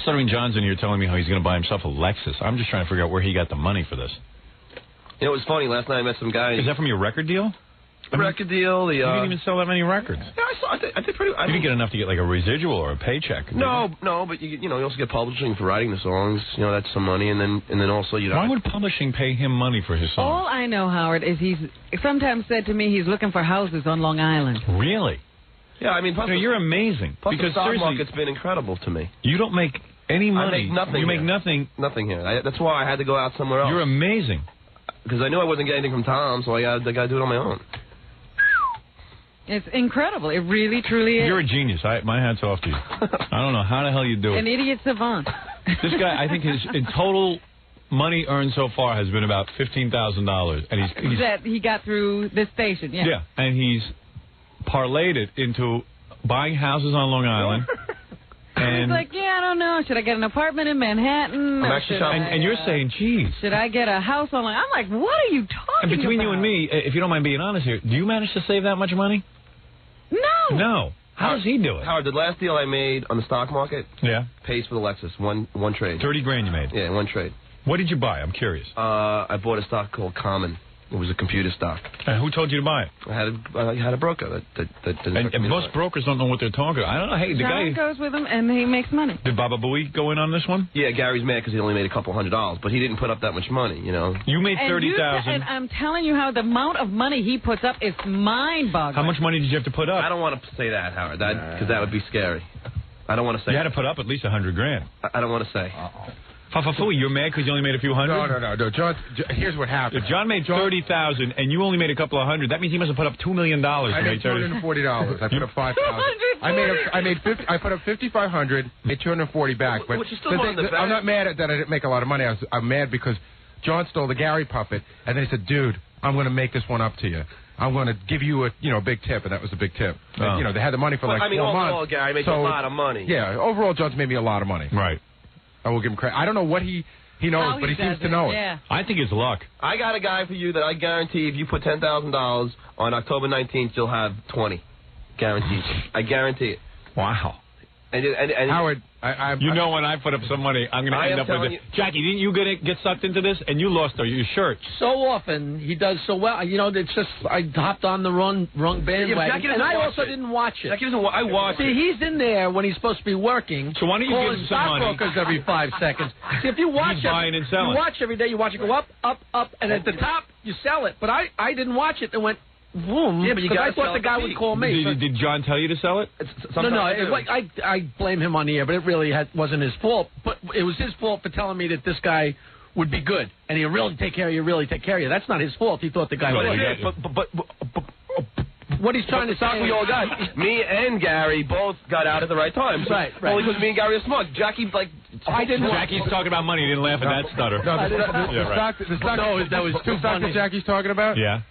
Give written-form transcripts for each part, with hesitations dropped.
Stuttering John's in here telling me how he's going to buy himself a Lexus. I'm just trying to figure out where he got the money for this. You know, it was funny. Last night I met some guys. Is that from your record deal? Record deal. You didn't even sell that many records. Yeah, I did pretty. You didn't get enough to get like a residual or a paycheck. No, but you also get publishing for writing the songs. You know, that's some money, and then also Why would publishing pay him money for his songs? All I know, Howard, is he's sometimes said to me he's looking for houses on Long Island. Really? Yeah, I mean, you're amazing. Plus because the stock seriously, market's been incredible to me. You don't make any money. I make nothing. You make nothing. Nothing here. That's why I had to go out somewhere else. You're amazing. Because I knew I wasn't getting anything from Tom, so I got to do it on my own. It's incredible. It really, truly is. You're a genius. My hat's off to you. I don't know how the hell you do it. An idiot savant. This guy, I think his total money earned so far has been about $15,000, and he's that he got through this station. Yeah. Yeah, and he's parlayed it into buying houses on Long Island. And he's like, yeah, I don't know. Should I get an apartment in Manhattan? I'm actually shopping. And you're saying, geez. Should I get a house on Long Island? I'm like, what are you talking about? And between you and me, if you don't mind being honest here, do you manage to save that much money? No. No. How does he do it? Howard, the last deal I made on the stock market pays for the Lexus. One trade. 30 grand you made? Yeah, one trade. What did you buy? I'm curious. I bought a stock called Common. It was a computer stock. And who told you to buy it? I had a broker and most brokers don't know what they're talking about. I don't know. Hey, the guy goes with him and he makes money. Did Baba Booey go in on this one? Yeah, Gary's mad because he only made a couple $100, but he didn't put up that much money, you know. You made $30,000. And I'm telling you how the amount of money he puts up is mind-boggling. How much money did you have to put up? I don't want to say that, Howard, because that would be scary. I don't want to say. You had to put up at least 100 grand. I don't want to say. Fafafui, you're mad because you only made a few hundred? No. John, here's what happened. If John made 30,000 and you only made a couple of hundred, that means he must have put up $2 million. I made $240. I put up $5,000. I put up $5,500, made $240 back. But which is still on the back. I'm not mad at that I didn't make a lot of money. I'm mad because John stole the Gary puppet, and then he said, "Dude, I'm going to make this one up to you. I'm going to give you a big tip," and that was a big tip. Oh. And, they had the money for 4 months. Overall, Gary makes a lot of money. Yeah, overall, John's made me a lot of money. Right. I will give him credit. I don't know what he knows, but he seems to know it. Yeah. I think it's luck. I got a guy for you that I guarantee if you put $10,000 on October 19th, you'll have 20. Guaranteed. I guarantee it. Wow. And Howard, when I put up some money, I'm going to end up with it. Jackie, didn't you get sucked into this? And you lost your shirt. So often, he does so well. It's just, I hopped on the wrong bandwagon. And I also didn't watch it. Jackie doesn't I watched it. See, he's in there when he's supposed to be working. So why don't you give him some money? Stockbrokers every 5 seconds. See, if you watch he's buying and selling. You watch every day, you watch it go up, up, up, and at the top, you sell it. But I didn't watch it and went, boom. Yeah, but I thought the guy would call me. Did John tell you to sell it? No. I blame him on the air, but it really wasn't his fault. But it was his fault for telling me that this guy would be good, and he'll really take care of you, That's not his fault. He thought the guy would. But what he's trying to say, we all got. Me and Gary both got out at the right time. Right. Only because me and Gary are smart. Jackie, I didn't. Jackie's talking about money. He didn't laugh at that stutter. No, the stock that was too funny. that Jackie's talking about? Yeah.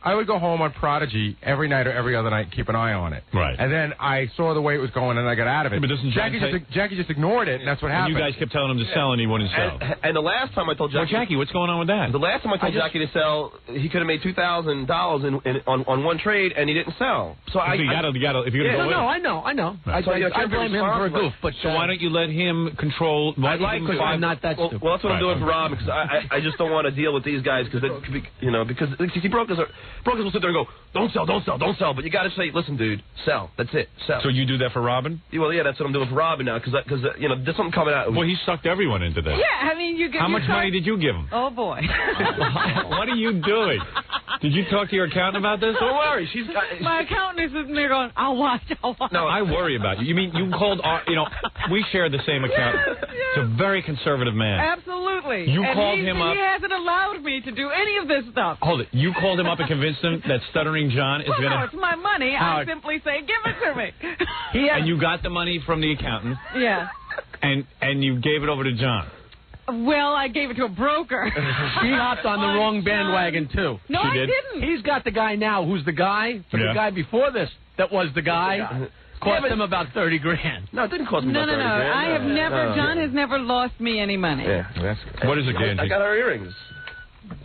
I would go home on Prodigy every night or every other night and keep an eye on it. Right. And then I saw the way it was going and I got out of it. But doesn't Jackie just ignored it, and that's what happened. You guys kept telling him to sell, and he wouldn't sell. And the last time I told Jackie... Well, Jackie, what's going on with that? The last time I told Jackie to sell, he could have made $2,000 on one trade, and he didn't sell. So if you're going to No, I know. Right. I blame him for a goof. But so why don't you let him control... Because I'm not that stupid. Well, that's what I'm doing for Rob, because I just don't want to deal with these guys, because brokers will sit there and go, don't sell, but you got to say, listen, dude, sell. That's it, sell. So you do that for Robin? Well, yeah, that's what I'm doing for Robin now, because there's something coming out. Well, he sucked everyone into this. Yeah, I mean, you get. How much money did you give him? Oh boy. What are you doing? Did you talk to your accountant about this? Don't worry, my accountant is sitting there going, I'll watch. No, I worry about you. You mean you called we share the same accountant. It's a very conservative man. Absolutely. You called him up. He hasn't allowed me to do any of this stuff. Hold it. You called him up and convinced him that Stuttering John is going to... No, it's my money. I simply say, give it to me. And you got the money from the accountant. Yeah. And you gave it over to John. Well, I gave it to a broker. She hopped on the wrong bandwagon, too. No, I didn't. He's got the guy now who's the guy. For the guy before this that was the guy. Cost him about 30 grand. No, it didn't cost me about 30 grand. I have never, John has never lost me any money. Yeah, that's good. What is it, Ganji? I got her earrings.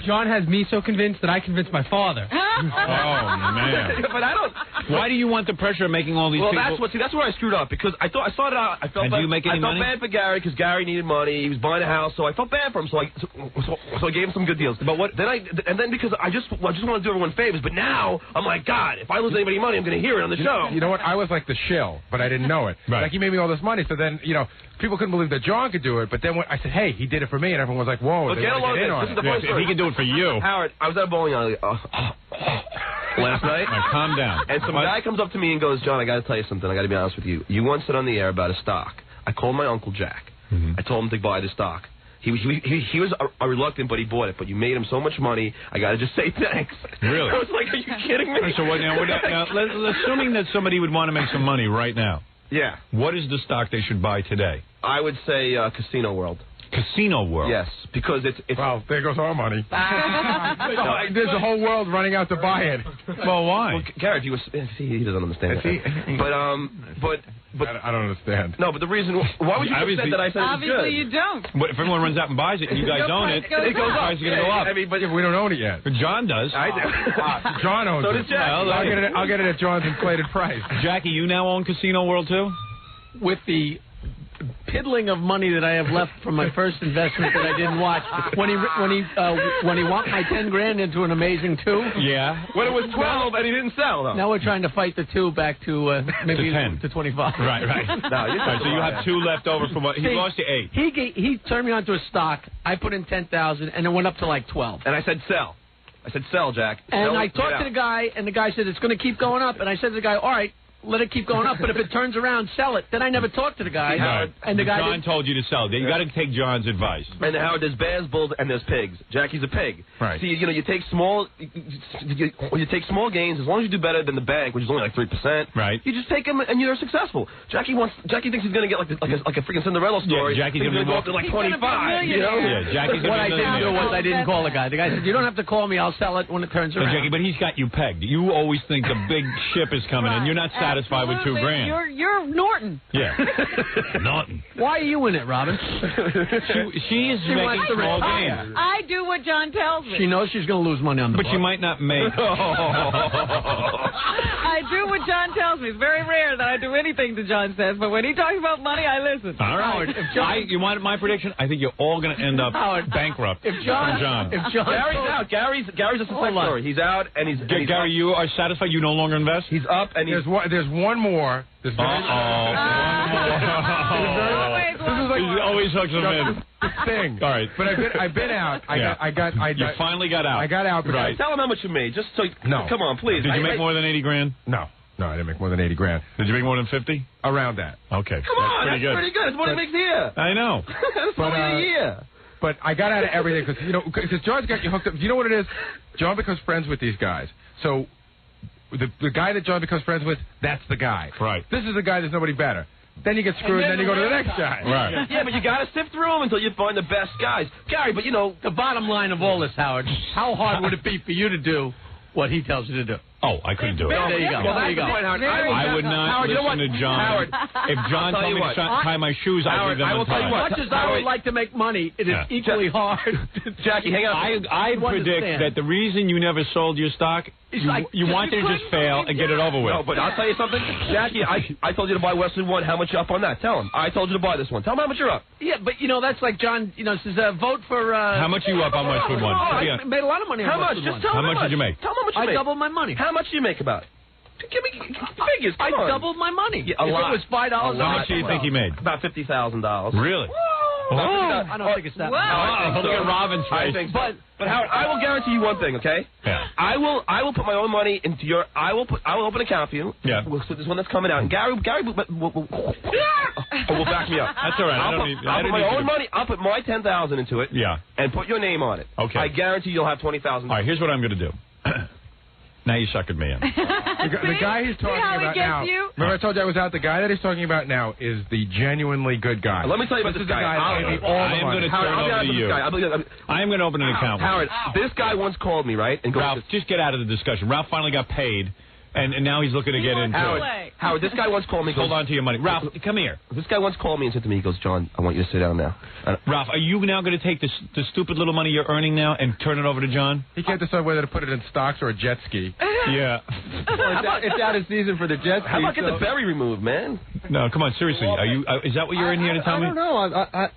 John has me so convinced that I convinced my father. Oh, man. But I don't. Why do you want the pressure of making all these Well, people... that's where I screwed up, because I started out. I felt And do you make any money? bad for Gary because Gary needed money. He was buying a house, so I felt bad for him. So I gave him some good deals. But what? Then because I just want to do everyone favors. But now I'm like, God, if I lose anybody money, I'm going to hear it on the show. You know what? I was like the shill, but I didn't know it. Right. Like, he made me all this money, so then, people couldn't believe that John could do it. But then when I said, hey, he did it for me, and everyone was like, whoa, they Get want to along get in on this. This is it. the first If story. he can do it for you. Howard, I was at a bowling alley last night. Now, calm down. And some guy comes up to me and goes, John, I got to tell you something. I got to be honest with you. You once said on the air about a stock. I called my Uncle Jack. I told him to buy the stock. He was reluctant, but he bought it. But you made him so much money, I got to just say thanks. Really? I was like, are you kidding me? So what, now, assuming that somebody would want to make some money right now, Yeah. what is the stock they should buy today? I would say Casino World. Casino World. Yes, because it's Well, there goes our money. There's a whole world running out to buy it. Well, why? Well, Garrett, he doesn't understand that. But I don't understand. no, but the reason why would you have said that I said it was Obviously, good? you don't. But if everyone runs out and buys it and you guys Your own price it, goes it goes up. up. Price is going to go up. But Yeah, we don't own it yet. But John does. I do. John owns So it. does Jack. Well, I'll get it at John's inflated price. Jackie, you now own Casino World too? With the piddling of money that I have left from my first investment that I didn't watch, when he walked my $10,000 into an amazing 2. Yeah. When it was 12 and he didn't sell, though. Now we're trying to fight the 2 back to maybe To 10. to 25. Right. No, you're All right, so you have 2 left over from what he See, lost you 8. He turned me onto a stock. I put in 10,000, and it went up to like 12. And I said sell. I said sell, Jack. And Sell I it, talked get to the out. guy, and the guy said it's going to keep going up. And I said to the guy, all right, let it keep going up. But if it turns around, sell it. Then I never talked to the guy. Right. And the guy John didn't- told you to sell. You got to take John's advice. And Howard, there's bears, bulls, and there's pigs. Jackie's a pig. Right. See, you take small gains. As long as you do better than the bank, which is only like 3%. Right. You just take them and you're successful. Jackie thinks he's going to get like a freaking Cinderella story. Yeah, Jackie's He's gonna go be up to like He's gonna be a 25. You know? millionaire. Yeah, Jackie's What going I to didn't do was I didn't call the guy. The guy said, you don't have to call me. I'll sell it when it turns around. Jackie, but he's got you pegged. You always think the big ship is coming in. You're not satisfied with Absolutely. $2,000. You're Norton. Yeah. Norton. Why are you in it, Robin? She is making wants to small retire. gains. I do what John tells me. She knows she's going to lose money on the But book. she might not make. I do what John tells me. It's very rare that I do anything that John says, but when he talks about money, I listen. All right. Howard, if John- You want my prediction? I think you're all going to end up Howard, bankrupt. If John, from John. if John, Gary's out. Gary's a success Hold on. story. He's out and he's Gary, you are satisfied you no longer invest? He's up and he's. There's one more. There's very, He always hooks them in. thing. All right. But I've been out. You I finally got out. I got out. But Right. Tell him how much you made. Just so. No. Come on, please. Did you make more than $80,000? No, I didn't make more than $80,000. Did you make more than 50? Around that. Okay. Come on, that's pretty good. It's more than he makes a year. I know. That's But, more than a year. But I got out of everything because John's got you hooked up. You know what it is? John becomes friends with these guys. So the guy that John becomes friends with, that's the guy. Right. This is the guy. There's nobody better. Then you get screwed, and then you go to the next guy. Right. Yeah, but you got to sift through them until you find the best guys. Gary, but the bottom line of all this, Howard, how hard would it be for you to do what he tells you to do? Oh, I couldn't do it. There you go. Well, There you that's go. the point, Howard. I would not Howard, you know listen what? to John. Howard, If John I'll tell told you me what. to tie my shoes, I'd Howard, leave them I will tell you untied. what. As much as I would like to make money, it is Yeah. equally hard. Jackie, hang on. I You predict understand. that the reason you never sold your stock, It's you, like- you wanted you to just couldn't fail believe and get it over with. No, but I'll tell you something. Jackie, I told you to buy Wesley One. How much you up on that? Tell him. I told you to buy this one. Tell him how much you're up. Yeah, but that's like John. Says vote for. How much are you up on Westwood One? I Yeah. made a lot of money on How much? Westwood Just One. tell him How much did you make? Tell him how much you I make. doubled my money. How much do you make about? Give me figures. I Come on. doubled my money. Yeah, a if lot. it was $5, How much do you think he made? About $50,000. Really? I don't think it's that. Whoa. Oh, look at Robin's I face. think, but Howard, I will guarantee you one thing, okay? Yeah. I will put my own money into your. I will open an account for you. Yeah. With this one that's coming out, and Gary will back me up. That's all right. I don't need. I I'll put don't my need own to- money. I'll put my 10,000 into it. Yeah. And put your name on it. Okay. I guarantee you'll have 20,000. All right. Here's what I'm going to do. Now you suckered me in. The guy he's talking how he about gets now. you? Remember I told you I was out. The guy that he's talking about now is the genuinely good guy. Let me tell you about This this is the guy. guy that gave me all I the am money. gonna Howard, turn I'll be over honest to with you. this guy. I am going to open an account. Howard, this guy once called me, right? And goes, Ralph, just get out of the discussion. Ralph finally got paid And now he's looking to get into it. Howard, this guy once called me. Hold on to your money. Ralph, come here. This guy once called me and said to me, he goes, John, I want you to sit down now. Ralph, are you now going to take the stupid little money you're earning now and turn it over to John? He can't decide whether to put it in stocks or a jet ski. Yeah. It's out of season for the jet ski. How about get the berry removed, man? No, come on, seriously. Are you? Is that what you're in here to tell me? I don't know.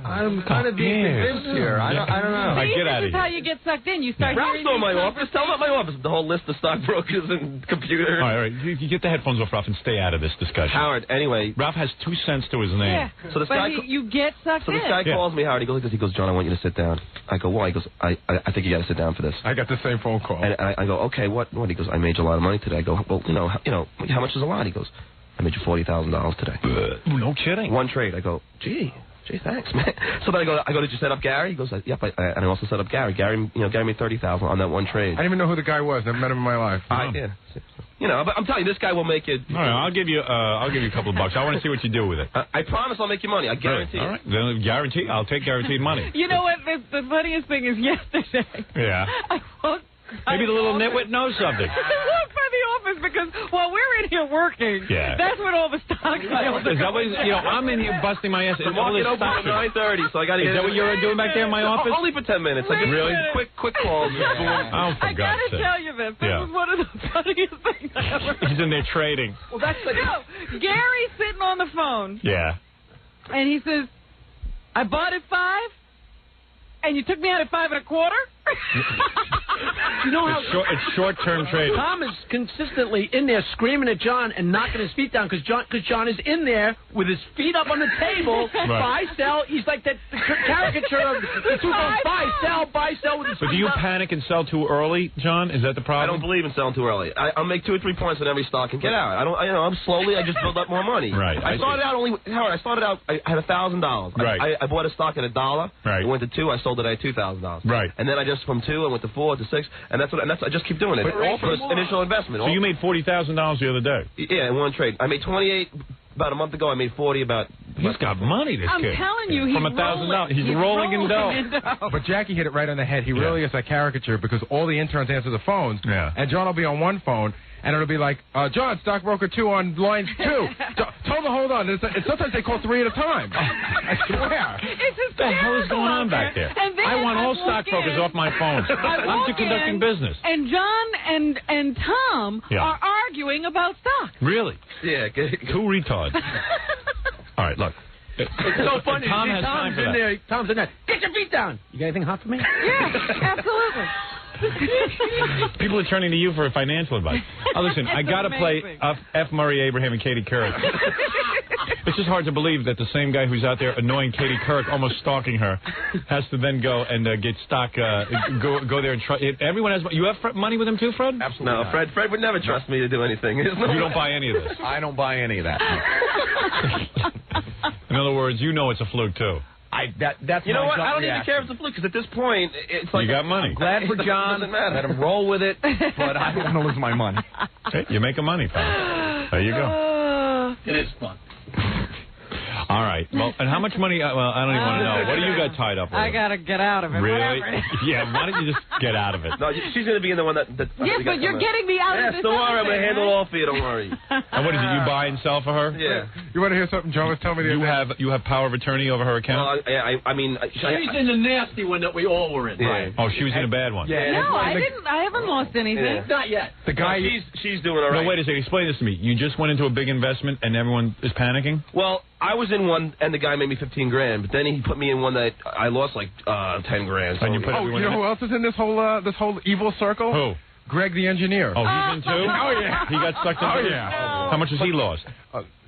I'm kind of being convinced here. I don't know. Right, get out of This is here. how you get sucked in. You start Ralph's hearing on my these office. Tell him about my office. The whole list of stockbrokers and computers. All right. You get the headphones off, Ralph, and stay out of this discussion. Howard, anyway. Ralph has 2 cents to his name. Yeah. So this but guy. you get sucked So in. this guy calls me, Howard. He goes, John, I want you to sit down. I go, why? He goes, I think you got to sit down for this. I got the same phone call. And I go, okay, what? He goes, I made you a lot of money today. I go, well, you know, how much is a lot? He goes, I made you $40,000 today. No kidding. One trade. I go, gee, thanks, man. So then I go, did you set up Gary? He goes, yep, and I also set up Gary. Gary made $30,000 on that one trade. I didn't even know who the guy was. Never met him in my life. Yeah. You know, but I'm telling you, this guy will make it. All right, I'll give you a couple of bucks. I want to see what you do with it. I promise I'll make you money. I guarantee. All right, then guarantee. I'll take guaranteed money. You know what? The funniest thing is yesterday. Yeah. Maybe the little nitwit knows something. I walked by the office because while we're in here working, that's when all the stock sales Is that what? I'm in here busting my ass. The market open at 9:30, so I got to. Is that what you're doing back there in my office? Only for 10 minutes. I just really quick calls. Oh, for I God's gotta sake. tell you this. This is one of the funniest things I ever. He's in there trading. Well, that's the. No, Gary's sitting on the phone. Yeah. And he says, I bought at 5, and you took me out at 5 1/4? You know how it's short-term trading. Tom is consistently in there screaming at John and knocking his feet down because John is in there with his feet up on the table. Right. Buy, sell. He's like that caricature of the two goes buy, sell with his But feet do you up. panic and sell too early, Johon? Is that the I problem? don't believe in selling too early. I'll make 2 or 3 points on every stock and get out. I'm slowly. I just build up more money. Right. I started out I had $1,000. Right. I bought a stock at $1. Right. It went to 2. I sold it at $2,000. Right. And then I just from 2 I went to 4 to 6, and I just keep doing it. But All for initial investment. So you made $40,000 the other day. Yeah, in one trade. I made 28 about a month ago. I made 40 about. He's got money, this I'm kid. telling you, he's From $1,000. He's rolling in dough. But Jackie hit it right on the head. He really is a caricature because all the interns answer the phones. Yeah. And John will be on one phone, and it'll be like, John, stockbroker 2 on line 2. Tell them to hold on. Sometimes they call 3 at a time. I swear. It's What the hell is going on back there? And then I want all walk stockbrokers in. off my phone. I'm just conducting business. And John and Tom are arguing about stock. Really? Yeah. Two retards. All right, look. It's so funny. Tom has time Tom's for in that. there. Tom's in there. Get your feet down. You got anything hot for me? Yeah, absolutely. People are turning to you for financial advice. Oh, listen, I got to play F. Murray Abraham and Katie Couric. It's just hard to believe that the same guy who's out there annoying Katie Couric, almost stalking her, has to then go and get stock, go there and try. Everyone has money. You have money with him too, Fred? Absolutely. No, not. Fred would never trust me to do anything. You don't buy any of this. I don't buy any of that. In other words, you know it's a fluke too. That's You know my what? gut I don't even reaction. care if it's a fluke because at this point, it's like You got money. Glad for John. Doesn't matter. Let him roll with it, but I don't want to lose my money. Hey, you're making money, pal. There you go. It is fun. All right. Well, and how much money? Well, I don't even want to know. What do you got tied up with? I gotta get out of it. Really? Whatever. Yeah. Why don't you just get out of it? No, she's going to be in the one that Yes, but you're getting me out of Yes, this. don't worry. I'm other going to thing, handle it right? all for you. Don't worry. And what is it? You buy and sell for her? Yeah. You want to hear something John was telling me the other day? You have power of attorney over her account? Well, I mean, She's in the nasty one that we all were in. Yeah. Right. Oh, she was in a bad one. Yeah. No, I didn't. I haven't lost anything. Yeah. Not yet. The guy. She's doing all right. No, wait a second. Explain this to me. You just went into a big investment and everyone is panicking? Well, I was in one, and the guy made me $15,000, but then he put me in one that I lost like $10,000. So And you put Oh, everyone you know in who else is in this whole evil circle? Who? Greg the engineer. Oh, he's in too? Oh, yeah. He got sucked into Oh, this? yeah. How much has he lost?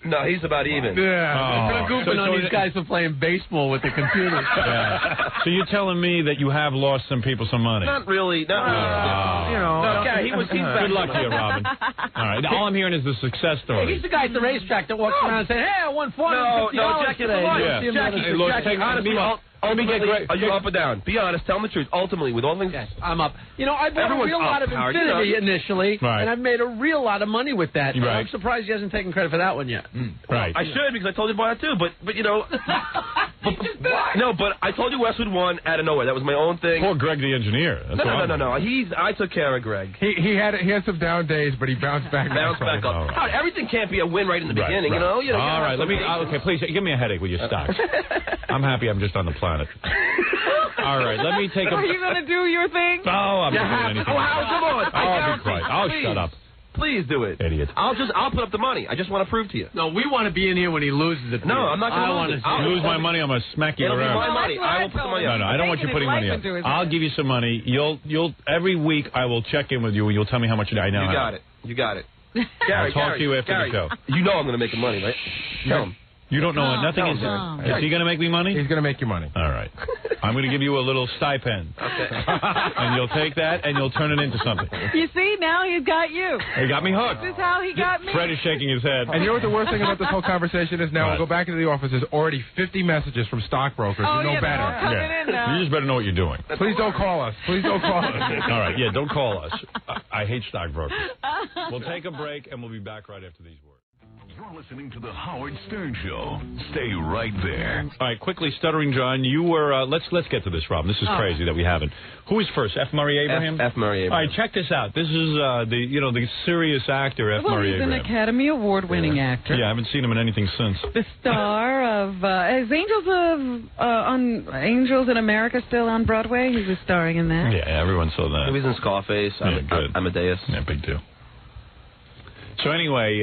No, he's about even. Yeah. Oh. Goofing on these guys for playing baseball with the computers. Yeah. So you're telling me that you have lost some people some money? Not really. Not really. You know. No, yeah, he's back. Good luck to you, Robin. All right. All I'm hearing is the success story. He's the guy at the racetrack that walks around and says, "Hey, I won $450 Jackie, today." come on. Yeah. You see him down the Jackie, street. look, Jackie, take- honestly, let me get Greg. Are you up or down? Be honest. Tell him the truth. Ultimately, with all things. Yes, I'm up. You know, I bought Everyone's a real up, lot of Howard. Infinity You know. initially, Right. and I've made a real lot of money with that. Right. I'm surprised he hasn't taken credit for that one yet. Right. I should because I told you about it too. But you know. No, but I told you Westwood won out of nowhere. That was my own thing. Poor Greg the engineer. That's No. I took care of Greg. He had some down days, but he bounced back. Bounced back up. All right. Howard, everything can't be a win right in the beginning, Right. you know? All right, okay, please, give me a headache with your stocks. I'm happy I'm just on the planet. All right, let me take a... Are you going to do your thing? Oh, I'm not doing anything. Oh, Howard, come on. I'll be quiet. Oh, shut up. Please do it. Idiot. I'll put up the money. I just want to prove to you. No, we want to be in here when he loses it. No, I'm not going to lose it. If you lose my money, I'm going to smack you It'll be around. my money. I will put the money up. No, I don't want you putting money up. I'll give you some money. You'll every week I will check in with you and you'll tell me how much I now have. You got it. I'll talk to you after the show. You know I'm going to make the money, right? Tell him. You don't know nothing is. Is he going to make me money? He's going to make you money. All right. I'm going to give you a little stipend. Okay. And you'll take that and you'll turn it into something. You see, now he's got you. He got me hooked. This is how he got me. Fred is shaking his head. And you know what the worst thing about this whole conversation is? Now we'll go back into the office. There's already 50 messages from stockbrokers who know better. You just better know what you're doing. Please don't call us. Please don't call us. All right. Yeah, don't call us. I hate stockbrokers. We'll take a break and we'll be back right after these words. You're listening to the Howard Stern Show. Stay right there. All right, quickly, Stuttering John, you were, let's get to this, Rob. This is crazy that we haven't. Who is first, F. Murray Abraham? F. Murray Abraham. All right, check this out. This is the serious actor, F. Murray Abraham. He's an Academy Award-winning actor. Yeah, I haven't seen him in anything since. The star of, is Angels in America still on Broadway? He was starring in that. Yeah, everyone saw that. He was in Scarface. Amadeus. Yeah, big deal. So anyway,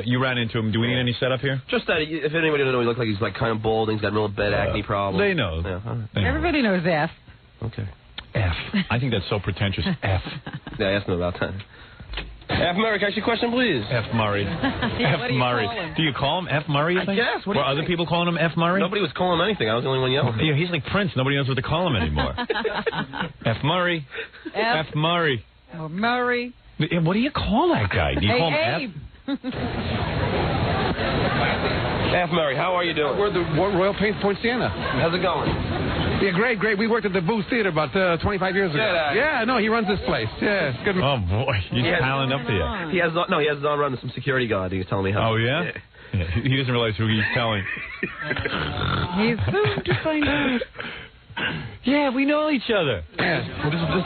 you ran into him. Do we need any setup here? Just that, if anybody doesn't know, he looks like he's like kind of bald and he's got real bad acne problems. They know. Yeah, Everybody knows F. Okay. F. I think that's so pretentious. F. Yeah, I asked him about that. F. Murray, can I ask you a question, please? F. Murray. Yeah, F. Murray. Do you call him F. Murray, you think? I guess. What Were other people calling him F. Murray? Nobody was calling him anything. I was the only one yelling. Yeah, he's like Prince. Nobody knows what to call him anymore. F. Murray. F. Murray. Or Murray. What do you call that guy? Do you call him Abe. F? F. Murray, how are you doing? We're the Royal Paint Point Siena. How's it going? Yeah, great. We worked at the Booth Theater about 25 years ago. Yeah, no, he runs this place. Yeah, it's good. Oh, boy. He's piling up to you. He has his arm around some security guard. He was telling me how. Oh, yeah? Yeah. He doesn't realize who he's telling. He's soon to find out. Yeah, we know each other. Yeah.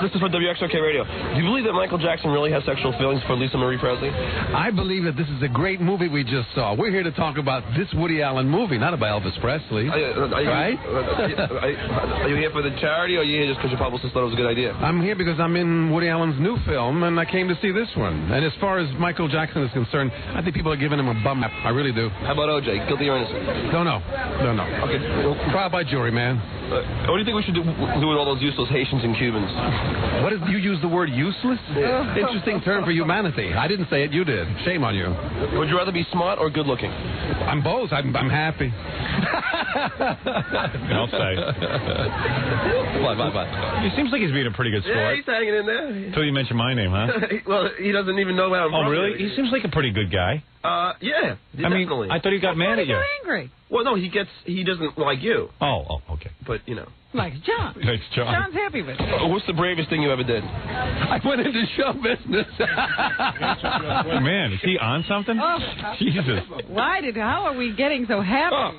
This is for WXOK Radio. Do you believe that Michael Jackson really has sexual feelings for Lisa Marie Presley? I believe that this is a great movie we just saw. We're here to talk about this Woody Allen movie, not about Elvis Presley. Right? Are you here for the charity, or are you here just because your publicist thought it was a good idea? I'm here because I'm in Woody Allen's new film, and I came to see this one. And as far as Michael Jackson is concerned, I think people are giving him a bum rap. I really do. How about O.J.? Guilty or innocent? Don't know. Okay. Well, trial by jury, man. What do you think we should do with all those useless Haitians and Cubans? What did you use the word useless? Interesting term for humanity. I didn't say it. You did. Shame on you. Would you rather be smart or good looking? I'm both. I'm happy. I'll say. What? He seems like he's being a pretty good sport. Yeah, he's hanging in there. Until you mention my name, huh? Well, he doesn't even know about. Oh, really? He seems like a pretty good guy. Yeah, definitely. I thought he got mad at you. Why are you angry? Well, no, he doesn't like you. Oh, okay. But, you know. Like John. Thanks, John. John's happy with it. What's the bravest thing you ever did? I went into show business. Man, is he on something? Oh, Jesus. how are we getting so happy?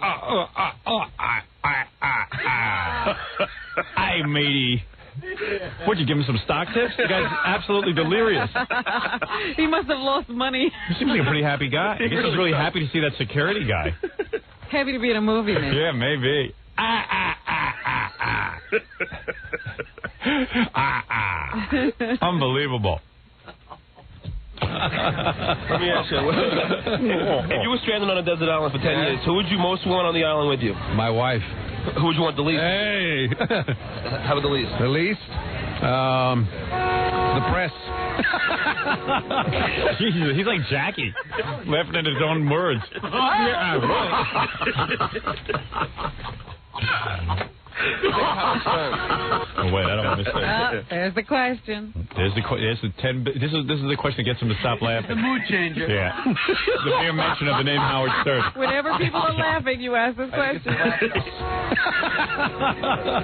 Hi, matey. What'd you give him some stock tips? The guy's absolutely delirious. He must have lost money. He seems like a pretty happy guy. I guess he's really happy to see that security guy. Happy to be in a movie, man. Yeah, maybe. Unbelievable. Let me ask you. If you were stranded on a desert island for 10 years, who would you most want on the island with you? My wife. Who would you want the least? Hey. How about the least? The least? The press. Jesus, he's like Jackie, laughing at his own words. Oh, wait, I don't want to say. There's the question. There's the this is the question that gets him to stop laughing. The mood changer. Yeah. The mere mention of the name Howard Stern. Whenever people are laughing, you ask this question.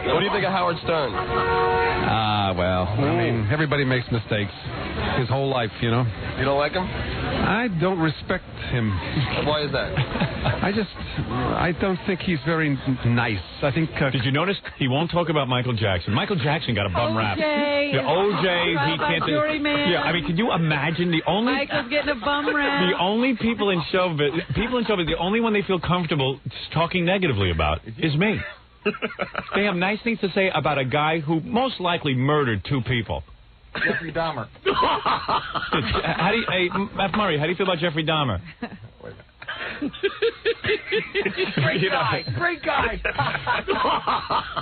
What do you think of Howard Stern? Well, I mean, everybody makes mistakes. his whole life, you know. You don't like him? I don't respect him. Why is that? I don't think he's very nice. I think... Did you notice he won't talk about Michael Jackson? Michael Jackson got a bum rap. OJ. Yeah, OJ, he can't... Juryman. Yeah, I mean, can you imagine the only... Michael's getting a bum rap. The only people in showbiz, the only one they feel comfortable talking negatively about is me. They have nice things to say about a guy who most likely murdered 2 people. Jeffrey Dahmer. How do you, hey, F. Murray, how do you feel about Jeffrey Dahmer? Great guy. Great guy.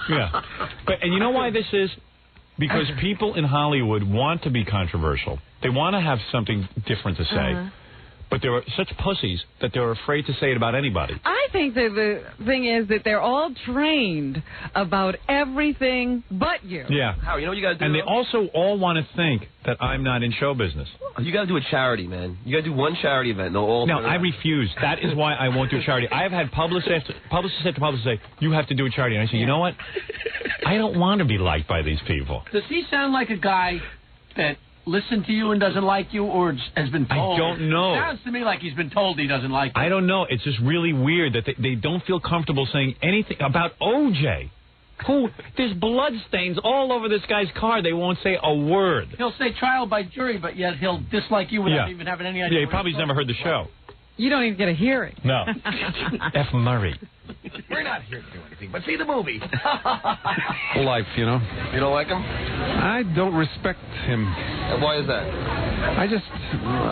Yeah. And you know why this is? Because people in Hollywood want to be controversial. They want to have something different to say. But they're such pussies that they're afraid to say it about anybody. I think that the thing is that they're all trained about everything but you. Yeah. How? You know what you got to do? And they also all want to think that I'm not in show business. You got to do a charity, man. You got to do one charity event. They'll all. No, I refuse. That is why I won't do charity. I have had publicists after publicists say, you have to do a charity. And I say, you know what? I don't want to be liked by these people. Does he sound like a guy that listened to you and doesn't like you, or has been told? I don't know. Sounds to me like he's been told he doesn't like you. I don't know. It's just really weird that they don't feel comfortable saying anything about OJ. There's blood stains all over this guy's car. They won't say a word. He'll say trial by jury, but yet he'll dislike you without even having any idea. Yeah, he probably's never heard the show. You don't even get a hearing. No. F. Murray. We're not here to do anything but see the movie. Whole life, you know. You don't like him? I don't respect him. Why is that?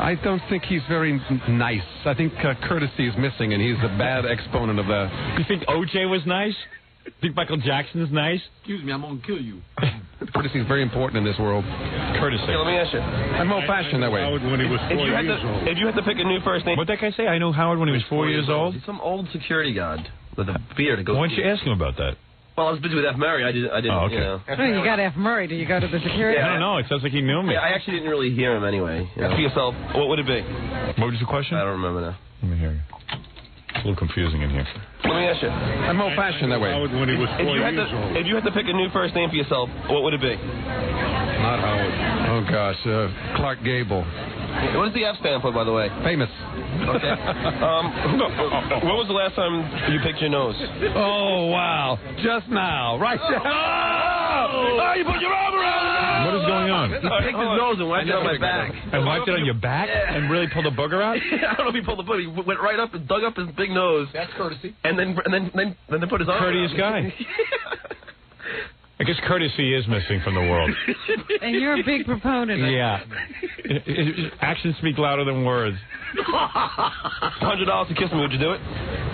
I don't think he's very nice. I think courtesy is missing, and he's a bad exponent of that. You think OJ was nice? Think Michael Jackson's nice? Excuse me, I'm going to kill you. Courtesy is very important in this world. Courtesy. Hey, let me ask you. I'm old-fashioned that way. When he was 4 years old. If you had to pick a new first name... What'd that guy say? I know Howard when he was 4 years old? He's some old security guard with a beard. Why don't you ask him about that? Well, I was busy with F. Murray. I didn't. Oh, okay. You know. Oh, you got F. Murray. Do you go to the security? I don't know. It sounds like he knew me. Yeah, I actually didn't really hear him anyway. You know. For yourself, what would it be? What was the question? I don't remember now. Let me hear you. It's a little confusing in here. Let me ask you. I'm old-fashioned that way. When he was 4 years old. If you had to pick a new first name for yourself, what would it be? Not Howard. Oh, gosh. Clark Gable. What does the F stand for, by the way? Famous. Okay. When was the last time you picked your nose? Oh, wow. Just now. Right there. Oh, you put your arm around it. What is going on? He picked his nose and wiped it on my back. And wiped it on your back? Yeah. And really pulled a booger out? I don't know if he pulled the booger. He went right up and dug up his big nose. That's courtesy. And then put his arm Courteous around guy. I guess courtesy is missing from the world. And you're a big proponent of it. Yeah. Actions speak louder than words. $100 to kiss me, would you do it?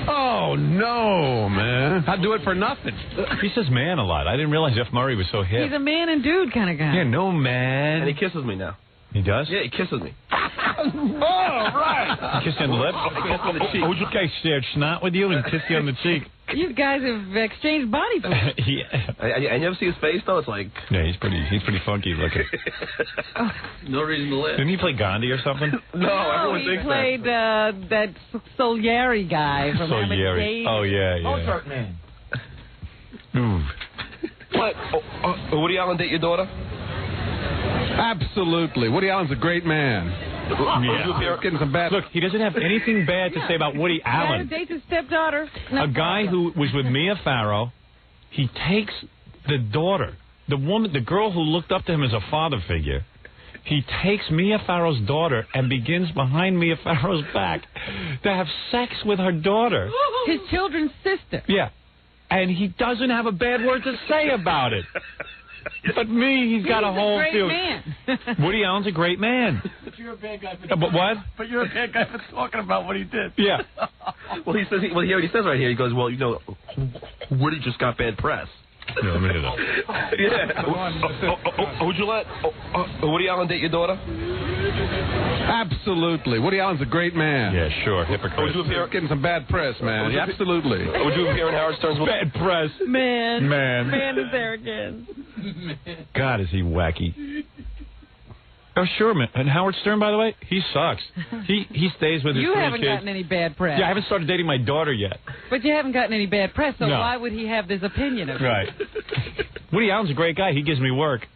Oh, no, man. I'd do it for nothing. He says man a lot. I didn't realize F. Murray was so hip. He's a man and dude kind of guy. Yeah, no man. And he kisses me now. He does? Yeah, he kisses me. Oh, right. He kissed you on the lip? He kissed me on the cheek. Would you guys shared snot with you and kissed you on the cheek? You guys have exchanged body fluids. Yeah. And you ever see his face, though? It's like... Yeah, he's pretty funky looking. No reason to live. Didn't he play Gandhi or something? No, everyone he thinks played that Solieri guy from Solieri. Oh, yeah. Mozart man. Ooh. What? Woody Allen date your daughter? Absolutely. Woody Allen's a great man. Yeah. Getting some bad... Look, he doesn't have anything bad to say about Woody Allen. Dates his stepdaughter. A guy who was with Mia Farrow, he takes the daughter, the girl who looked up to him as a father figure. He takes Mia Farrow's daughter and begins behind Mia Farrow's back to have sex with her daughter. His children's sister. Yeah. And he doesn't have a bad word to say about it. But me, he's got a whole field. Woody Allen's a great man. But you're a bad guy for But what? But you're a bad guy for talking about what he did. Yeah. Well, he says. Well, he already says right here. He goes, well, you know, Woody just got bad press. Yeah, let me hear that. Yeah. Would you let Woody Allen date your daughter? Absolutely. Woody Allen's a great man. Yeah, sure. Hypocrite. Would you appear? Getting some bad press, man. Absolutely. Would you appear in Howard Stern's? Bad press. Man. Man is there again. God, is he wacky. Oh, sure, man. And Howard Stern, by the way, he sucks. He stays with his You 3 haven't kids. gotten any bad press. Yeah, I haven't started dating my daughter yet. But you haven't gotten any bad press, so No. why would he have this opinion of you? Right. Woody Allen's a great guy. He gives me work.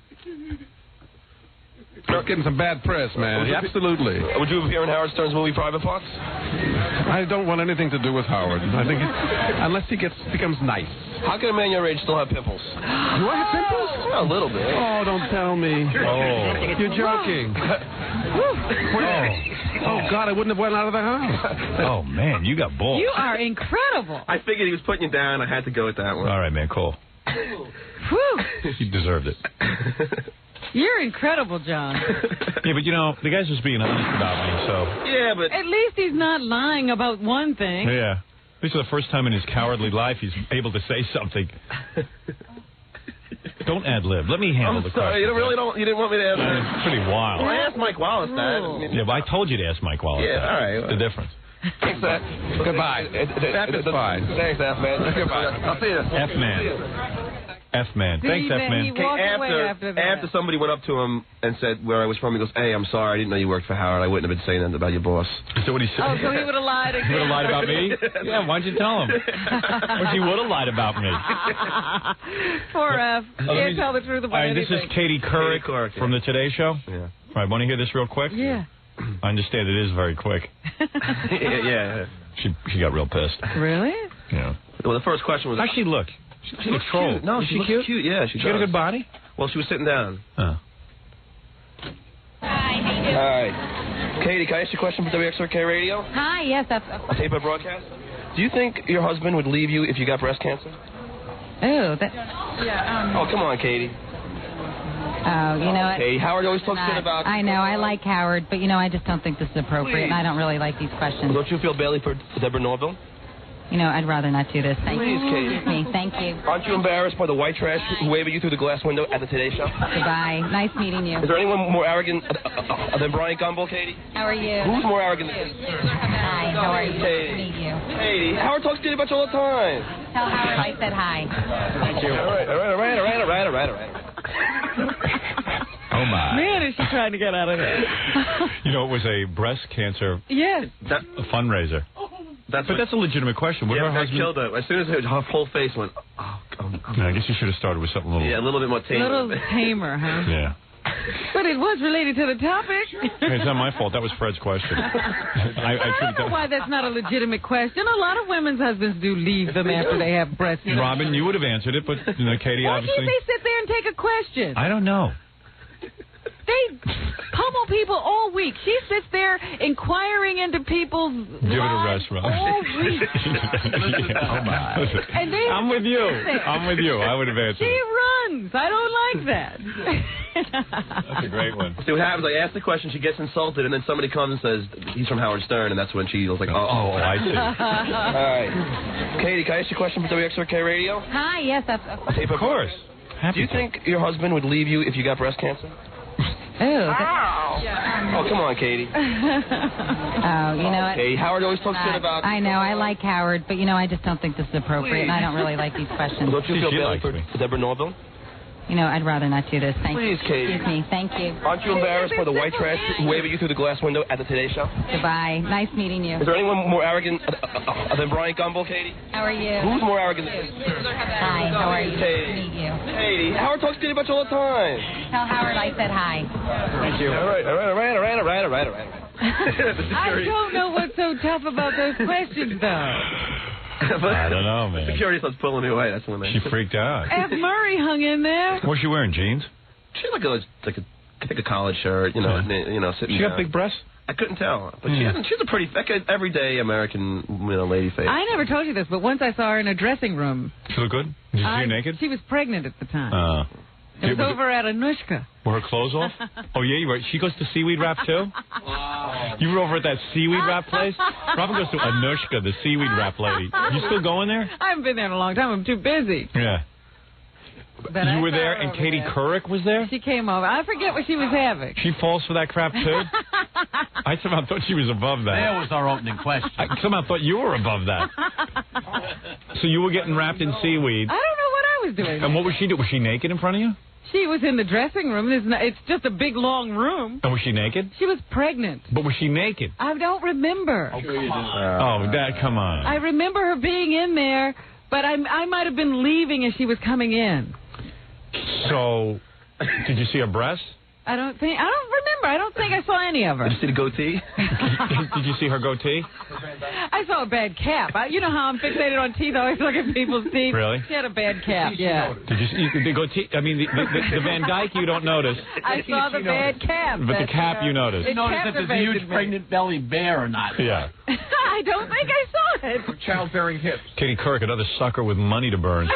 It's getting some bad press, man. Yeah, absolutely. Would you appear in Howard Stern's movie Private Parts? I don't want anything to do with Howard. I think unless he becomes nice. How can a man your age still have pimples? Do I have pimples? A little bit. Oh, don't tell me. Oh. You're joking. Oh, God, I wouldn't have went out of the house. Oh, man, you got balls. You are incredible. I figured he was putting you down. I had to go with that one. All right, man, cool. Whew. You deserved it. You're incredible, John. Yeah, but, you know, the guy's just being honest about me, so... Yeah, but... At least he's not lying about one thing. Yeah. This is the first time in his cowardly life he's able to say something. Don't ad-lib. Let me handle the sorry, question. You didn't want me to answer. It's pretty wild. Well, I asked Mike Wallace that. Yeah, but I told you to ask Mike Wallace. Yeah, that. all right. The difference. Thanks, Matt. Goodbye. That's fine. Thanks, F-Man. Goodbye. I'll see you. F-Man. F-Man. Thanks, He F-Man. walked away after that. After somebody went up to him and said where I was from, he goes, "Hey, I'm sorry, I didn't know you worked for Howard. I wouldn't have been saying that about your boss." Is that what he said? Oh, so he would have lied again. He would have lied about me? Yeah, why'd you tell him? Or she would have lied about me. Poor F. Can't tell the truth about All right, this anything. is Katie Couric from the Today Show. Yeah. All right, want to hear this real quick? Yeah. I understand it is very quick. yeah. She got real pissed. Really? Yeah. Well, the first question was... Actually, look. She looks troll. cute. No, Is she she looks cute. Yeah, she got a does. good body? Well, she was sitting down. Oh. All right. Katie, can I ask you a question for WXRK Radio? Hi, yes, that's... A tape of broadcast? Do you think your husband would leave you if you got breast cancer? Oh, that... Oh, come on, Katie. Oh, you know what? Katie, Howard always talks shit about... I know, I like Howard, but, you know, I just don't think this is appropriate, and I don't really like these questions. Don't you feel badly for Deborah Norville? You know, I'd rather not do this. Thank Please, you. Katie. Excuse me. Thank you. Aren't you embarrassed by the white trash who waved at you through the glass window at the Today Show? Goodbye. Nice meeting you. Is there anyone more arrogant than Brian Gumbel, Katie? How are you? Who's more arrogant than... Hi, how are you? Nice Katie. to meet you. Katie, Howard talks to you about you all the time. Tell Howard I said hi. Thank you. All right. Oh, my. Man, is she trying to get out of there. You know, it was a breast cancer Yes. fundraiser. But that's a legitimate question. Would her I husband... killed her. As soon as her whole face went, Yeah, I guess you should have started with something a little... Yeah, a little bit more A tame. little tamer, huh? Yeah. But it was related to the topic. Hey, it's not my fault. That was Fred's question. I don't know why that's not a legitimate question. A lot of women's husbands do leave them after they have breast cancer. Robin, you would have answered it, but you know, Katie, Why obviously... can't they sit there and take a question? I don't know. They pummel people all week. She sits there inquiring into people's Give it a lives rest, Rob. all week. And they I'm with you. I'm with you. I would have answered. She runs. I don't like that. That's a great one. See what happens? I ask the question, she gets insulted, and then somebody comes and says, he's from Howard Stern, and that's when she was like, Oh, I see. All right. Katie, can I ask you a question for WXRK Radio? Hi, yes, that's... A tape Of course. Do you think your husband would leave you if you got breast cancer? Oh, Oh, come on, Katie. Oh, you know what? Katie, Howard always talks shit about... I know, I like Howard, but, you know, I just don't think this is appropriate, and I don't really like these questions. Don't you feel She badly likes for me. Deborah Norville? You know, I'd rather not do this. Thank you. Please, Katie. Excuse me. Thank you. Aren't you embarrassed by the white trash who waved at you through the glass window at the Today Show? Goodbye. Nice meeting you. Is there anyone more arrogant than Brian Gumbel, Katie? How are you? Who's more arrogant than... Hi, how are you? Nice to Katie. meet you. Katie, Howard talks to you about you all the time. Tell Howard I said hi. Thank you. All right. I don't know what's so tough about those questions, though. I don't know, man. Security starts pulling me away. That's when they... She freaked out. F. Murray hung in there. What was she wearing, jeans? She's like a college shirt, you know, sitting She got down. big breasts? I couldn't tell, but she's a pretty everyday American, lady face. I never told you this, but once I saw her in a dressing room. She look good? Did you see her naked? She was pregnant at the time. It was over at Anushka. Were her clothes off? Oh, yeah, you were. She goes to Seaweed Wrap, too? You were over at that Seaweed Wrap place? Robin goes to Anushka, the Seaweed Wrap lady. You still going there? I haven't been there in a long time. I'm too busy. Yeah. But You were there, and Katie Couric was there? She came over. I forget what she was having. She falls for that crap, too? I somehow thought she was above that. There was our opening question. I somehow thought you were above that. So you were getting wrapped in seaweed. I don't know what I was doing. And what was she doing? Was she naked in front of you? She was in the dressing room. It's just a big, long room. And was she naked? She was pregnant. But was she naked? I don't remember. Oh, come on. I remember her being in there, but I might have been leaving as she was coming in. So, did you see her breasts? I don't remember I don't think I saw any of her. Did you see the goatee? Did you see her goatee? I saw a bad cap. You know how I'm fixated on teeth. I always look at people's teeth. Really? She had a bad cap, yeah. Did you see the goatee? I mean, the Van Dyke you don't notice. I saw the bad cap. But the cap you noticed. You noticed if there's a huge pregnant belly bear or not. Yeah. I don't think I saw it. Childbearing hips. Katie Couric, another sucker with money to burn.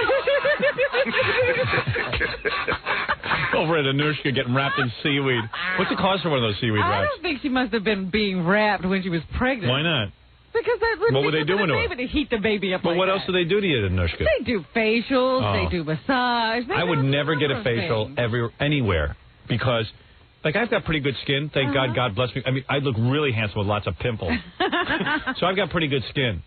Over at Anushka getting wrapped in seaweed. What's the cost for one of those seaweed I wraps? don't think she must have been being wrapped when she was pregnant. Why not? Because that would What be were they good for doing to the her? baby to heat the baby up. But like what that. else do they do to you, Anushka? They do facials. Oh. They do massage. They I would do never get a number of facial things. anywhere because, like, I've got pretty good skin. Thank God. God bless me. I mean, I look really handsome with lots of pimples. So I've got pretty good skin.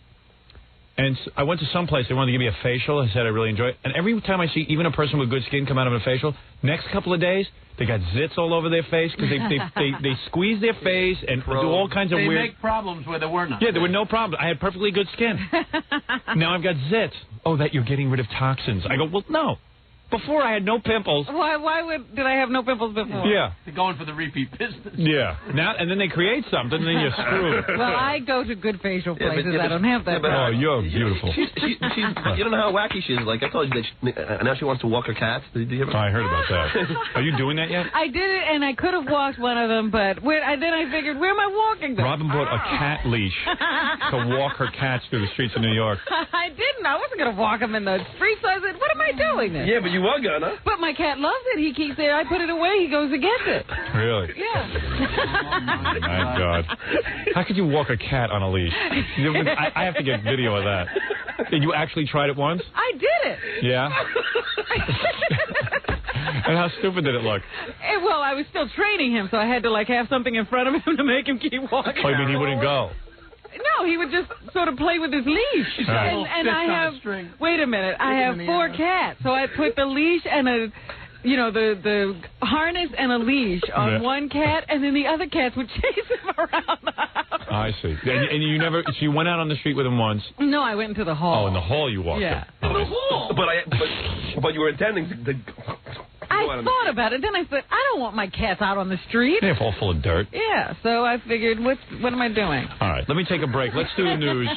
And I went to some place. They wanted to give me a facial. I said I really enjoy it. And every time I see even a person with good skin come out of a facial, next couple of days, they got zits all over their face because they squeeze their face and do all kinds of They weird... make problems where there were none. Yeah, there were no problems. I had perfectly good skin. Now I've got zits. Oh, that you're getting rid of toxins. I go, well, no. Before I had no pimples. Why did I have no pimples before? Yeah. They're going for the repeat business. Yeah. Now and then they create something, and then you're screwed. Well, I go to good facial Yeah, but- places. yeah, but- I don't have that. yeah, but- Oh, you're beautiful. She's, you don't know how wacky she is. Like, I told you that now she wants to walk her cats. Did you hear I heard about that. Are you doing that yet? I did it, and I could have walked one of them, but then I figured, where am I walking them? Robin bought a cat leash to walk her cats through the streets of New York. I didn't. I wasn't going to walk them in the streets. So I said, what am I doing then? Yeah, but you were gonna. But my cat loves it. He keeps it. I put it away. He goes against it. Really? Yeah. My God. How could you walk a cat on a leash? I have to get video of that. Did you actually tried it once? I did it. Yeah? And how stupid did it look? Well, I was still training him, so I had to have something in front of him to make him keep walking. Oh, you mean he wouldn't go? No, he would just sort of play with his leash. Right. And I have, wait a minute, I have 4 cats, so I put the leash and the harness and a leash on one cat, and then the other cats would chase him around the house. I see. And you never, so you went out on the street with him once? No, I went into the hall. Oh, in the hall you walked him. In the hall. But you were intending to. I thought about it. Then I said, I don't want my cats out on the street. They're all full of dirt. Yeah, so I figured, what am I doing? All right, let me take a break. Let's do the news.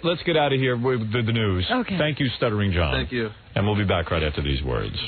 Let's get out of here with the news. Okay. Thank you, Stuttering John. Thank you. And we'll be back right after these words.